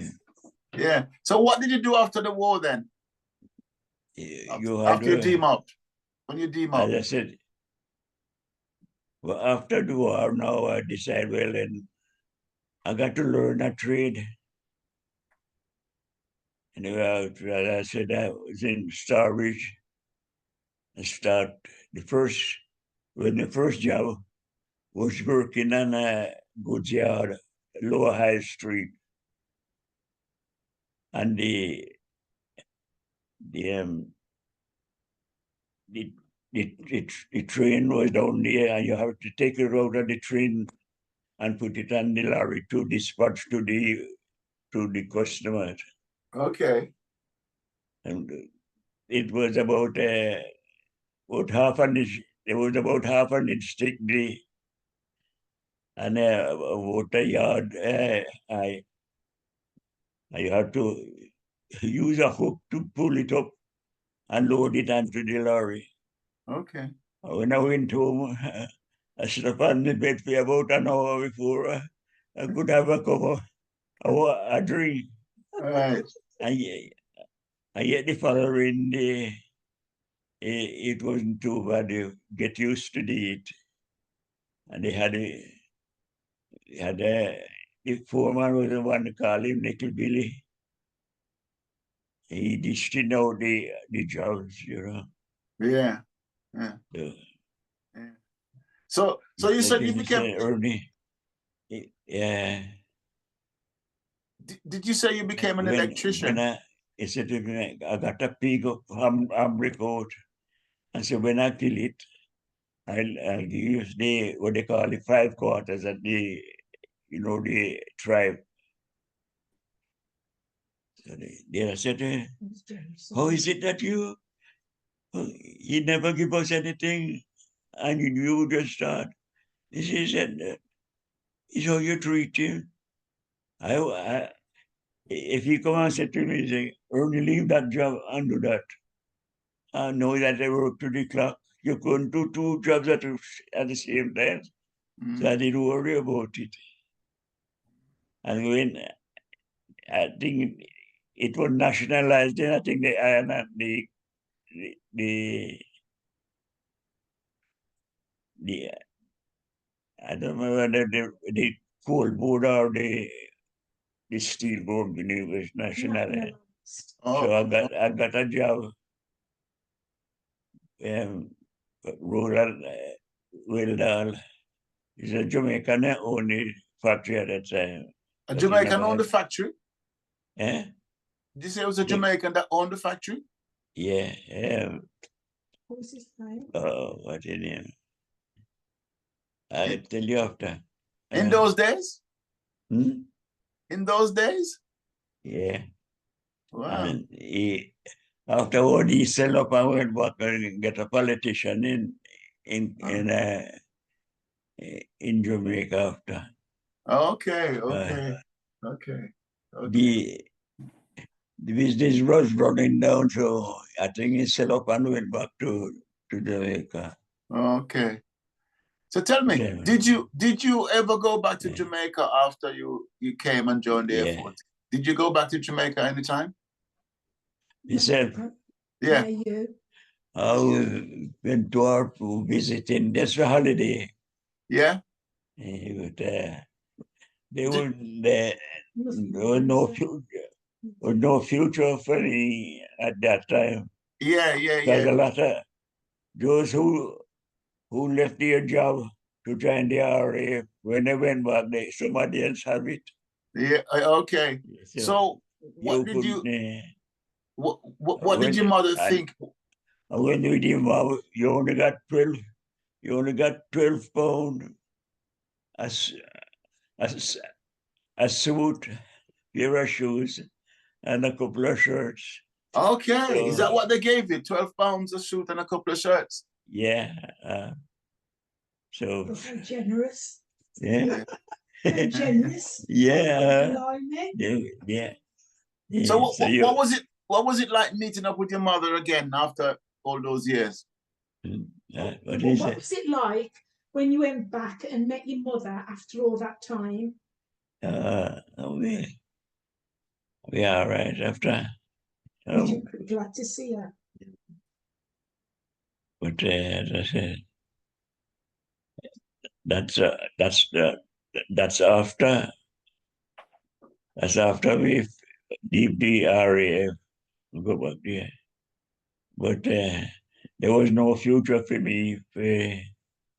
[SPEAKER 2] yeah. So what did you do after the war then?
[SPEAKER 3] You had
[SPEAKER 2] After you demobbed? When you
[SPEAKER 3] as
[SPEAKER 2] demobbed?
[SPEAKER 3] I said, well, after the war, now I decided, well, then I got to learn a trade. And as I said, I was in Starbridge. I start when the first job was working on a goods yard, Lower High Street. And the um, the, the train was down there, and you have to take it out of the train and put it on the lorry to dispatch to the customers.
[SPEAKER 2] Okay.
[SPEAKER 3] And it was about half an inch. It was about half an inch thick, and about a yard. I had to use a hook to pull it up and load it onto the lorry.
[SPEAKER 2] Okay.
[SPEAKER 3] When I went home, I slept on the bed for about an hour before I could have a cup of a drink.
[SPEAKER 2] All right.
[SPEAKER 3] And yet the following day, it wasn't too bad. You get used to the heat. And the foreman was the one to call him Nickel Billy. He dished out the jobs, you know.
[SPEAKER 2] Yeah. Yeah.
[SPEAKER 3] So,
[SPEAKER 2] Yeah. So you said you became
[SPEAKER 3] Ernie. Yeah.
[SPEAKER 2] did you say you became an electrician?
[SPEAKER 3] When he said to me, I got a pig coat. And so when I kill it, I'll use what they call the 5/4 at the tribe. So they said, how is it that you never give us anything and you just start? He said, it's how you treat him. If he come and said to me, say, only leave that job and do that. I know that I work to the clock. You couldn't do two jobs at the same time. So I didn't worry about it. And when I think it was nationalized, then I think the I don't know whether the coal board or the steel board when it was nationalized. So I got a job rural Wildal. It's a Jamaican owned the factory at that time.
[SPEAKER 2] A Jamaican owned the factory?
[SPEAKER 3] Eh?
[SPEAKER 2] Did you say it was a Jamaican that owned the factory?
[SPEAKER 3] Yeah.
[SPEAKER 1] What was his name?
[SPEAKER 3] Oh, what's his name? I'll tell you after.
[SPEAKER 2] In those days?
[SPEAKER 3] Hmm?
[SPEAKER 2] In those days?
[SPEAKER 3] Yeah.
[SPEAKER 2] Wow.
[SPEAKER 3] And afterward, he sell up and went back and get a politician in Jamaica after.
[SPEAKER 2] Okay.
[SPEAKER 3] The business was running down, so I think he sell up and went back to Jamaica.
[SPEAKER 2] Okay. So tell me,
[SPEAKER 3] Yeah.
[SPEAKER 2] did you ever go back to Jamaica after you came and joined the Air Force? Did you go back to Jamaica anytime?
[SPEAKER 3] He said,
[SPEAKER 2] Yeah.
[SPEAKER 1] You.
[SPEAKER 3] I went to our visiting just for holiday.
[SPEAKER 2] Yeah.
[SPEAKER 3] But there was no future for me at that time.
[SPEAKER 2] Yeah.
[SPEAKER 3] Because a lot of those who left their job to join the RAF, when they went back, somebody else have it.
[SPEAKER 2] Yeah. Okay. So what did your mother think?
[SPEAKER 3] When you did mom, you only got 12 pounds a suit, pair of shoes, and a couple of shirts.
[SPEAKER 2] Okay. So, is that what they gave you? 12 pounds a suit and a couple of shirts?
[SPEAKER 3] Yeah. So
[SPEAKER 1] generous.
[SPEAKER 3] Yeah.
[SPEAKER 1] Generous.
[SPEAKER 3] Yeah.
[SPEAKER 2] So what was it like meeting up with your mother again after all those years?
[SPEAKER 3] What
[SPEAKER 1] What
[SPEAKER 3] is it?
[SPEAKER 1] was it like when you went back and met your mother after all that time?
[SPEAKER 3] We are right after.
[SPEAKER 1] You're glad to see her.
[SPEAKER 3] But as I said, that's after. That's after we leave the RAF. We go back there. But there was no future for me.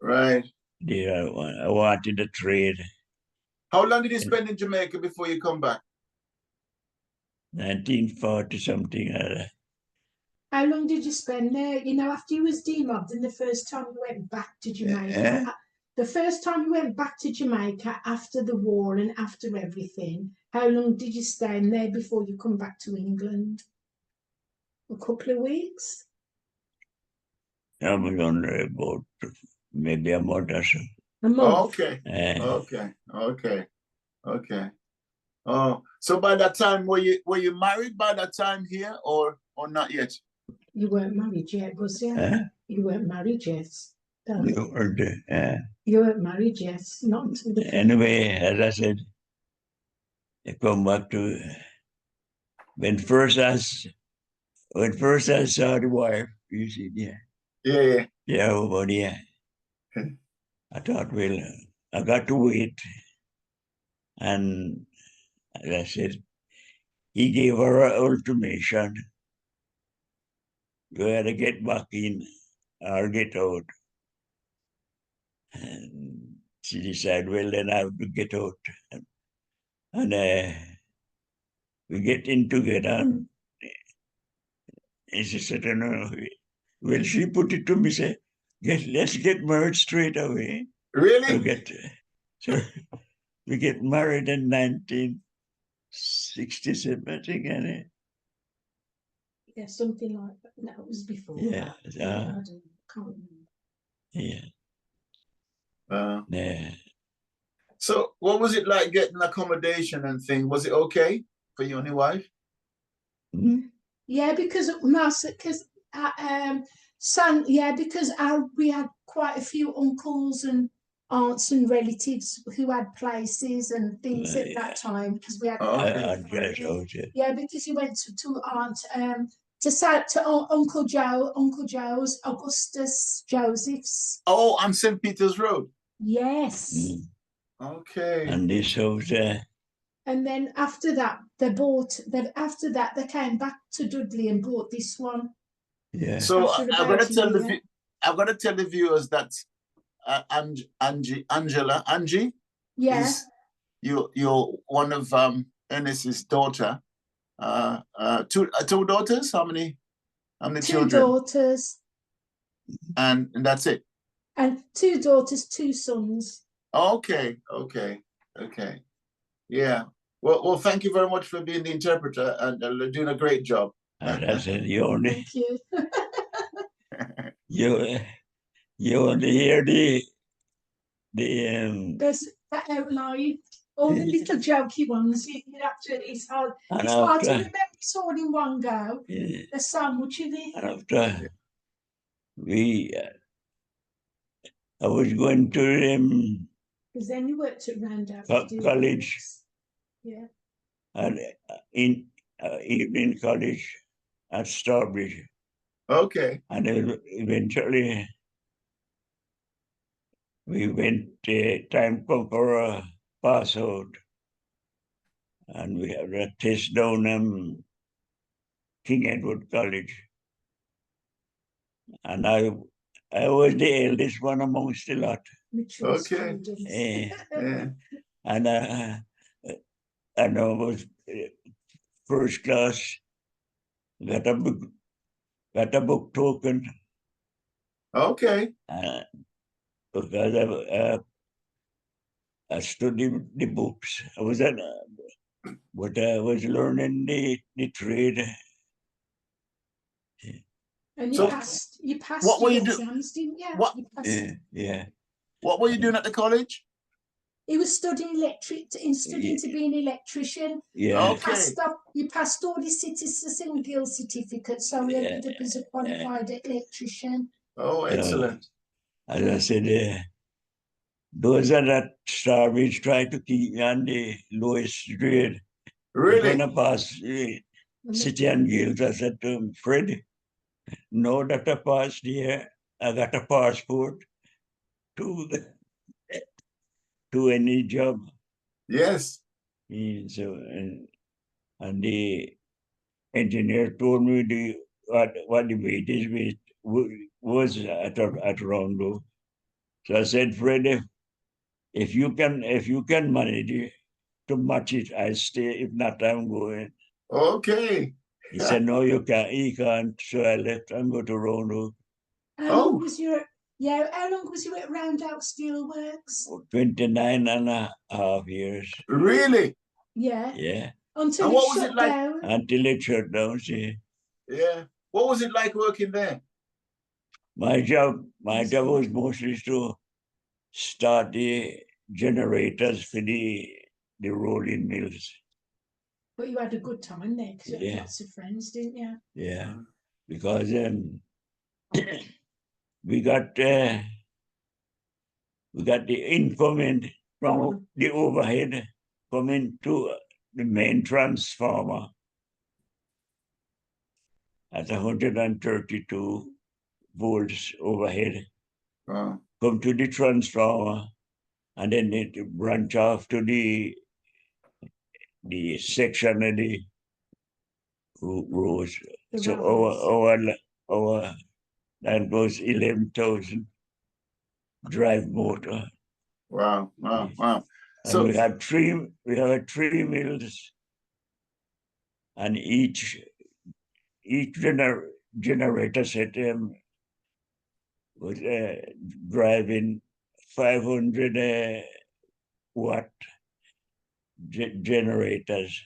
[SPEAKER 2] Right.
[SPEAKER 3] There, I wanted a trade.
[SPEAKER 2] How long did you spend in Jamaica before you come back?
[SPEAKER 3] 1940 something.
[SPEAKER 1] How long did you spend there? You know, after you was demobbed and the first time you went back to Jamaica, the first time you went back to Jamaica after the war and after everything, how long did you stay in there before you come back to England? A couple of weeks?
[SPEAKER 3] I was on about maybe a month or so.
[SPEAKER 1] A month?
[SPEAKER 2] Oh, okay. Okay. Oh, so by that time, were you married by that time here or not yet?
[SPEAKER 1] You weren't married yet, was you? You weren't married yet.
[SPEAKER 3] You
[SPEAKER 1] weren't married yet, not until the
[SPEAKER 3] anyway, as I said, I come back to when first I saw the wife, you see, yeah, over there. I thought, well, I got to wait. And as I said, he gave her an ultimatum. You had to get back in or get out. And she decided, well, then I have to get out. And we get in together. And she said, no. Well, she put it to me, say, let's get married straight away.
[SPEAKER 2] Really?
[SPEAKER 3] We get married in 1967, I think, and
[SPEAKER 1] yeah, something like that. No, it was before
[SPEAKER 3] yeah,
[SPEAKER 1] that. I can't remember.
[SPEAKER 3] yeah.
[SPEAKER 2] So what was it like getting accommodation and thing? Was it okay for you and your wife?
[SPEAKER 1] Yeah, because we had quite a few uncles and aunts and relatives who had places and things at that time because we had yeah, because he went to Uncle Joe's Augustus Joseph's.
[SPEAKER 2] Oh, on St. Peter's Road.
[SPEAKER 1] Yes.
[SPEAKER 2] Okay.
[SPEAKER 3] And this house
[SPEAKER 1] and then after that, they came back to Dudley and bought this one.
[SPEAKER 3] Yeah.
[SPEAKER 2] So I've got to tell the viewers that Angie,
[SPEAKER 1] yeah,
[SPEAKER 2] you're one of Ernest's daughter. Two daughters. How many
[SPEAKER 1] two
[SPEAKER 2] children?
[SPEAKER 1] Two daughters.
[SPEAKER 2] And that's it.
[SPEAKER 1] And 2 daughters, 2 sons.
[SPEAKER 2] Okay. Yeah. Well, thank you very much for being the interpreter and doing a great job.
[SPEAKER 3] And I said, you only
[SPEAKER 1] Thank you.
[SPEAKER 3] you only hear
[SPEAKER 1] There's that outline. All the little jokey ones. It's hard. It's hard to remember it all in one go. There's so much of it.
[SPEAKER 3] After I was going to
[SPEAKER 1] Because then you worked at Randolph
[SPEAKER 3] college.
[SPEAKER 1] Yeah.
[SPEAKER 3] And in evening college at Starbridge.
[SPEAKER 2] Okay.
[SPEAKER 3] And eventually we went, time come for a pass out. And we had a test down King Edward College. And I was the eldest one amongst the lot.
[SPEAKER 2] Okay.
[SPEAKER 3] And I was first class, got a book token.
[SPEAKER 2] Okay.
[SPEAKER 3] Because I studied the books. I was but I was learning the trade.
[SPEAKER 1] And you passed
[SPEAKER 2] what were you
[SPEAKER 1] exams, didn't you?
[SPEAKER 2] What?
[SPEAKER 3] Yeah.
[SPEAKER 2] What were you doing at the college?
[SPEAKER 1] He was studying studying to be an electrician.
[SPEAKER 3] Yeah.
[SPEAKER 2] Okay.
[SPEAKER 1] You passed all his citizen guild certificates, so he ended up as a qualified electrician.
[SPEAKER 2] Oh, excellent.
[SPEAKER 3] As I said, those are that starving try to keep me on the lowest grade.
[SPEAKER 2] Really?
[SPEAKER 3] When I pass city and guilds, I said to him, Fred, now that I passed here, I got a passport to any job.
[SPEAKER 2] Yes.
[SPEAKER 3] So, and the engineer told me what the weightage was at around though. So I said, Fred, if you can manage to match it, I'll stay. If not, I'm going.
[SPEAKER 2] Okay.
[SPEAKER 3] He said, no, you can't. He can't. So I left and go to Roanoke.
[SPEAKER 1] How long was you at Roundout Steelworks?
[SPEAKER 3] 29 and a half years.
[SPEAKER 2] Really?
[SPEAKER 1] Yeah.
[SPEAKER 3] Yeah.
[SPEAKER 1] Until
[SPEAKER 2] And
[SPEAKER 1] it
[SPEAKER 2] what was
[SPEAKER 1] shut
[SPEAKER 2] it like?
[SPEAKER 1] down.
[SPEAKER 3] Until it shut down, see.
[SPEAKER 2] Yeah. What was it like working there?
[SPEAKER 3] My job was mostly to start the generators for the rolling mills.
[SPEAKER 1] But you had a good time there because you had
[SPEAKER 3] Yeah.
[SPEAKER 1] lots of friends, didn't you?
[SPEAKER 3] Yeah. Because we got the incoming from the overhead coming to the main transformer at 132 volts overhead.
[SPEAKER 2] Oh.
[SPEAKER 3] Come to the transformer, and then it branch off to the section of the rows. So our that was 11,000 drive motor.
[SPEAKER 2] Wow. Wow. Wow.
[SPEAKER 3] And
[SPEAKER 2] So
[SPEAKER 3] we had three mills, and each generator set was driving 500 watt generators.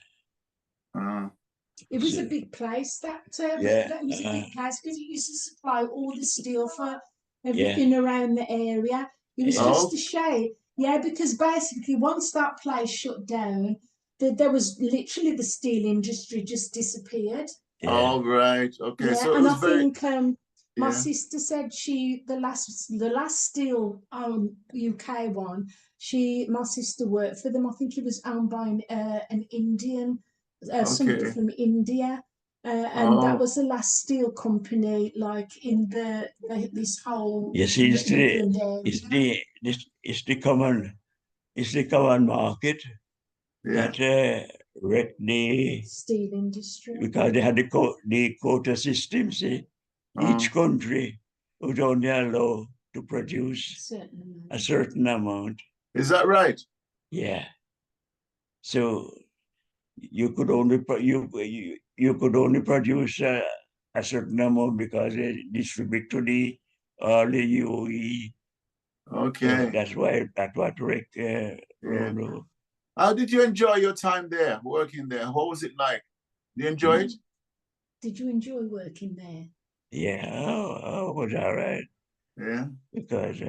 [SPEAKER 1] It was a big place. That was a big place because it used to supply all the steel for everything around the area. It was just a shame. Yeah, because basically once that place shut down, there was literally the steel industry just disappeared.
[SPEAKER 2] All right. Okay.
[SPEAKER 1] Yeah,
[SPEAKER 2] So it
[SPEAKER 1] and
[SPEAKER 2] was
[SPEAKER 1] I think my
[SPEAKER 2] yeah.
[SPEAKER 1] sister said the last steel UK one. My sister worked for them. I think it was owned by an Indian, somebody from India. And that was the last steel company, like in this whole.
[SPEAKER 3] Yes, it's the common market that wrecked the
[SPEAKER 1] steel industry
[SPEAKER 3] because they had the quota system. See, each country was only allowed to produce a certain amount.
[SPEAKER 2] Is that right?
[SPEAKER 3] Yeah. So you could only you could only produce a certain amount because they distribute to the UOE.
[SPEAKER 2] Okay.
[SPEAKER 3] So that's what wrecked Roanoke.
[SPEAKER 2] How did you enjoy your time there, working there? What was it like? Did you enjoy it?
[SPEAKER 1] Did you enjoy working there?
[SPEAKER 3] Yeah, I was all right.
[SPEAKER 2] Yeah.
[SPEAKER 3] Because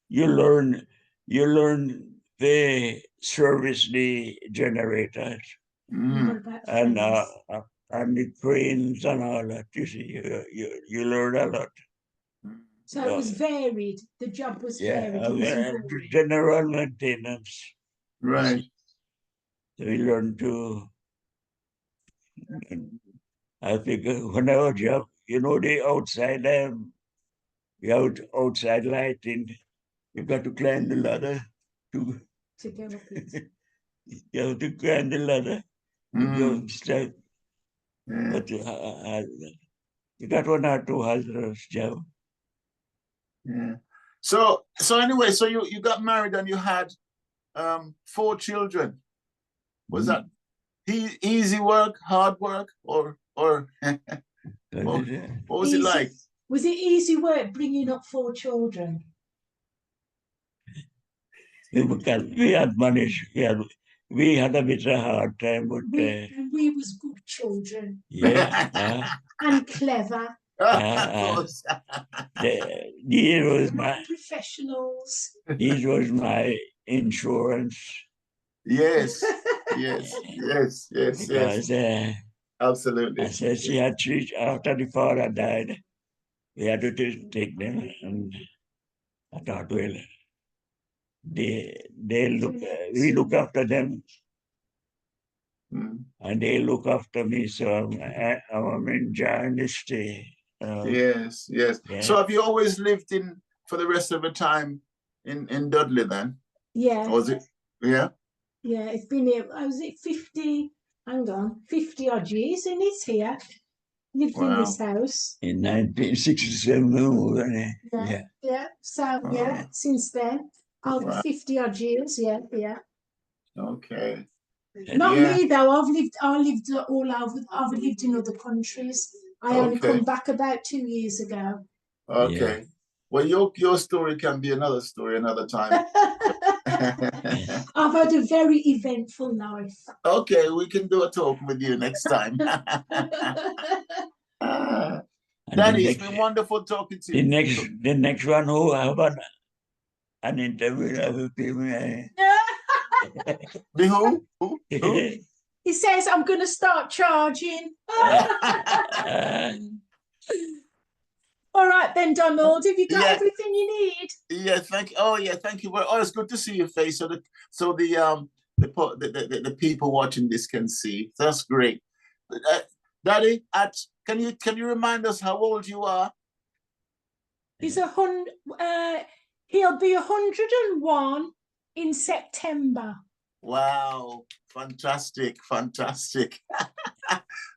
[SPEAKER 3] you learn the service the generators
[SPEAKER 1] What about friends?
[SPEAKER 3] and the cranes and all that. You see, you learn a lot.
[SPEAKER 1] So it was varied. The job was varied. It wasn't boring.
[SPEAKER 3] General maintenance.
[SPEAKER 2] Right.
[SPEAKER 3] So we learned to. I think when our job, the outside outside lighting, you got to climb the ladder to
[SPEAKER 1] go up it.
[SPEAKER 3] you have to climb the ladder to go step.
[SPEAKER 2] Yeah.
[SPEAKER 3] But you got one or two hazardous job.
[SPEAKER 2] Yeah. So anyway, so you got married and you had 4 children. Was that easy work, hard work, or what was it like?
[SPEAKER 1] Was it easy work bringing up 4 children?
[SPEAKER 3] Because we had managed, we had a bit of a hard time, but
[SPEAKER 1] we was good children.
[SPEAKER 3] Yeah.
[SPEAKER 1] And clever.
[SPEAKER 3] These was my
[SPEAKER 1] professionals.
[SPEAKER 3] These was my insurance.
[SPEAKER 2] Yes, yes, yes, yes, yes.
[SPEAKER 3] Because
[SPEAKER 2] Absolutely.
[SPEAKER 3] I said she had three, after the father died, we had to take them. And I thought, well, they look, we look after them
[SPEAKER 2] Mm.
[SPEAKER 3] and they look after me. So I'm enjoying this stay.
[SPEAKER 2] Yes, yes.
[SPEAKER 3] Yeah.
[SPEAKER 2] So have you always lived in for the rest of the time in Dudley then?
[SPEAKER 1] Yeah.
[SPEAKER 2] Or was it? Yeah.
[SPEAKER 1] Yeah, it's been here. I was it 50, hang on, 50 odd years in it here. Lived in this house.
[SPEAKER 3] In 1967,
[SPEAKER 1] Yeah. Yeah. So yeah, since then, over 50 odd years, yeah, yeah.
[SPEAKER 2] Okay.
[SPEAKER 1] Not
[SPEAKER 2] Yeah.
[SPEAKER 1] me though, I lived all over, I've lived in other countries. I only
[SPEAKER 2] Okay.
[SPEAKER 1] come back about 2 years ago.
[SPEAKER 2] Okay.
[SPEAKER 3] Yeah.
[SPEAKER 2] Well, your story can be another story another time.
[SPEAKER 1] I've had a very eventful life.
[SPEAKER 2] Okay, we can do a talk with you next time. Daddy, it's been wonderful talking to you.
[SPEAKER 3] The next one who have an interview with him.
[SPEAKER 2] The who? Who?
[SPEAKER 1] He says, I'm going to start charging. All right then, Donald, have you got everything you need?
[SPEAKER 2] Yeah, thank you. Oh yeah, thank you. Well, oh, it's good to see your face. So the people watching this can see. That's great. Daddy, can you remind us how old you are?
[SPEAKER 1] He's he'll be 101 in September.
[SPEAKER 2] Wow, fantastic, fantastic.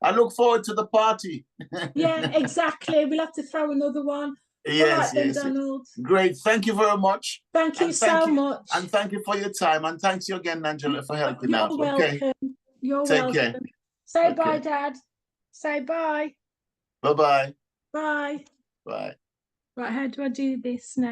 [SPEAKER 2] I look forward to the party.
[SPEAKER 1] Yeah, exactly. We'll have to throw another one.
[SPEAKER 2] Yes,
[SPEAKER 1] all right, then,
[SPEAKER 2] yes.
[SPEAKER 1] Donald.
[SPEAKER 2] Great. Thank you very much.
[SPEAKER 1] Thank you so much.
[SPEAKER 2] And thank you for your time. And thanks you again, Angela, for helping out.
[SPEAKER 1] You're welcome.
[SPEAKER 2] Okay.
[SPEAKER 1] You're
[SPEAKER 2] Take
[SPEAKER 1] welcome.
[SPEAKER 2] care.
[SPEAKER 1] Say bye, Dad. Say bye.
[SPEAKER 2] Bye-bye.
[SPEAKER 1] Bye.
[SPEAKER 2] Bye.
[SPEAKER 1] Right, how do I do this now?